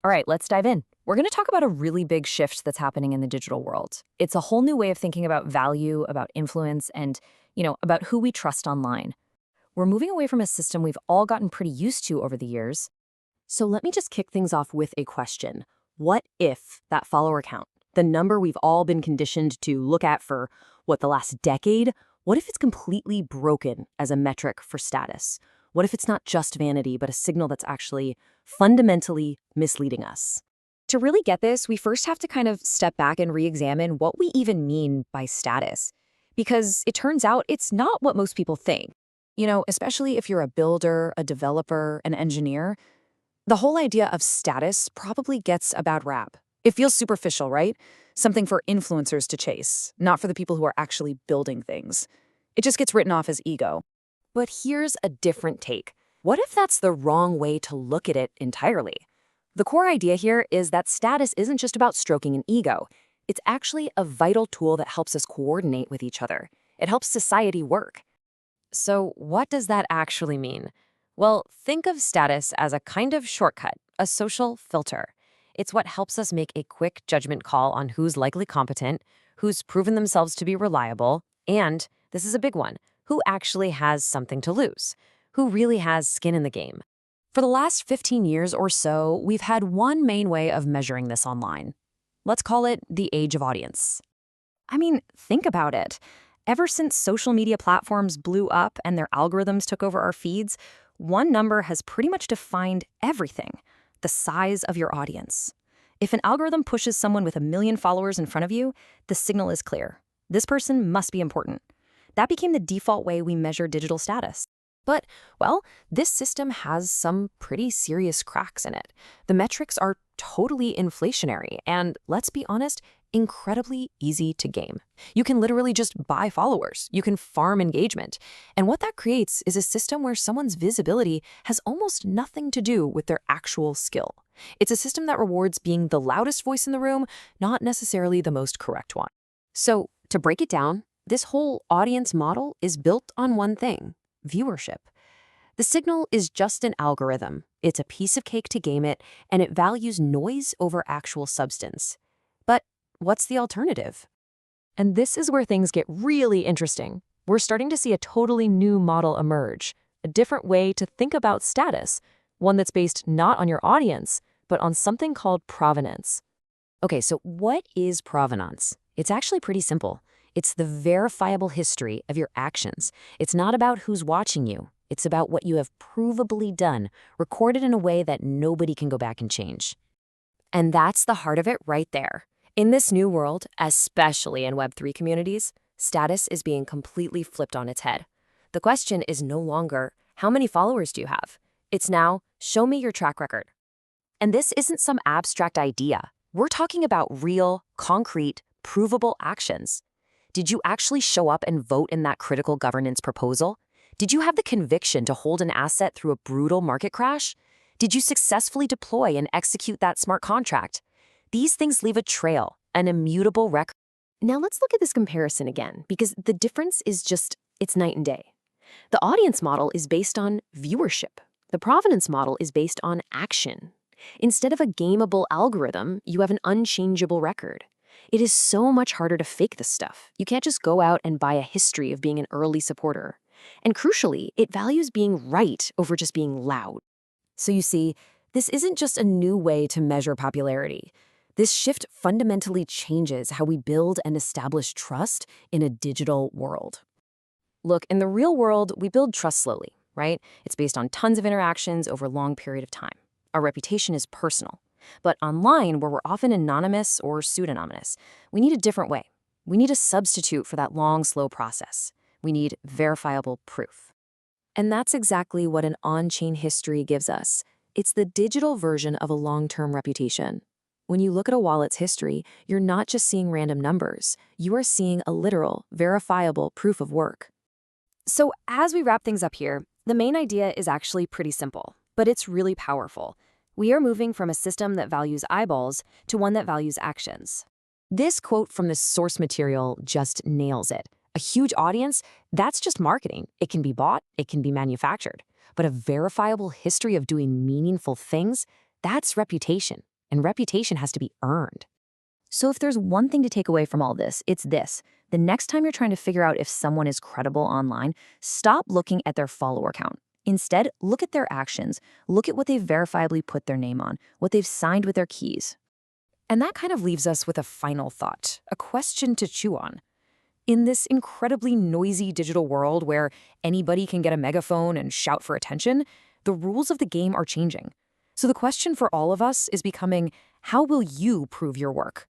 All right, let's dive in. We're going to talk about a really big shift that's happening in the digital world. It's a whole new way of thinking about value, about influence, and, about who we trust online. We're moving away from a system we've all gotten pretty used to over the years. So let me just kick things off with a question. What if that follower count, the number we've all been conditioned to look at for, the last decade, what if it's completely broken as a metric for status? What if it's not just vanity, but a signal that's actually fundamentally misleading us? To really get this, we first have to kind of step back and re-examine what we even mean by status. Because it turns out it's not what most people think. Especially if you're a builder, a developer, an engineer, the whole idea of status probably gets a bad rap. It feels superficial, right? Something for influencers to chase, not for the people who are actually building things. It just gets written off as ego. But here's a different take. What if that's the wrong way to look at it entirely? The core idea here is that status isn't just about stroking an ego. It's actually a vital tool that helps us coordinate with each other. It helps society work. So what does that actually mean? Well, think of status as a kind of shortcut, a social filter. It's what helps us make a quick judgment call on who's likely competent, who's proven themselves to be reliable, and, this is a big one, who actually has something to lose, who really has skin in the game. For the last 15 years or so, we've had one main way of measuring this online. Let's call it the age of audience. I mean, think about it. Ever since social media platforms blew up and their algorithms took over our feeds, one number has pretty much defined everything: the size of your audience. If an algorithm pushes someone with 1 million followers in front of you, the signal is clear. This person must be important. That became the default way we measure digital status. But, this system has some pretty serious cracks in it. The metrics are totally inflationary and, let's be honest, incredibly easy to game. You can literally just buy followers. You can farm engagement. And what that creates is a system where someone's visibility has almost nothing to do with their actual skill. It's a system that rewards being the loudest voice in the room, not necessarily the most correct one. So, to break it down, this whole audience model is built on one thing: viewership. The signal is just an algorithm. It's a piece of cake to game it, and it values noise over actual substance. But what's the alternative? And this is where things get really interesting. We're starting to see a totally new model emerge, a different way to think about status, one that's based not on your audience, but on something called provenance. Okay, so what is provenance? It's actually pretty simple. It's the verifiable history of your actions. It's not about who's watching you. It's about what you have provably done, recorded in a way that nobody can go back and change. And that's the heart of it right there. In this new world, especially in Web3 communities, status is being completely flipped on its head. The question is no longer, how many followers do you have? It's now, show me your track record. And this isn't some abstract idea. We're talking about real, concrete, provable actions. Did you actually show up and vote in that critical governance proposal? Did you have the conviction to hold an asset through a brutal market crash? Did you successfully deploy and execute that smart contract? These things leave a trail, an immutable record. Now let's look at this comparison again, because the difference is it's night and day. The audience model is based on viewership. The provenance model is based on action. Instead of a gameable algorithm, you have an unchangeable record. It is so much harder to fake this stuff. You can't just go out and buy a history of being an early supporter. And crucially, it values being right over just being loud. So you see, this isn't just a new way to measure popularity. This shift fundamentally changes how we build and establish trust in a digital world. Look, in the real world, we build trust slowly, right? It's based on tons of interactions over a long period of time. Our reputation is personal. But online, where we're often anonymous or pseudonymous, we need a different way. We need a substitute for that long, slow process. We need verifiable proof. And that's exactly what an on-chain history gives us. It's the digital version of a long-term reputation. When you look at a wallet's history, you're not just seeing random numbers. You are seeing a literal, verifiable proof of work. So as we wrap things up here, the main idea is actually pretty simple, but it's really powerful. We are moving from a system that values eyeballs to one that values actions. This quote from the source material just nails it. A huge audience, that's just marketing. It can be bought, it can be manufactured. But a verifiable history of doing meaningful things, that's reputation. and reputation has to be earned. So if there's one thing to take away from all this, it's this. The next time you're trying to figure out if someone is credible online, stop looking at their follower count. Instead, look at their actions. Look at what they've verifiably put their name on, what they've signed with their keys. And that kind of leaves us with a final thought, a question to chew on. In this incredibly noisy digital world where anybody can get a megaphone and shout for attention, the rules of the game are changing. So the question for all of us is becoming, how will you prove your work?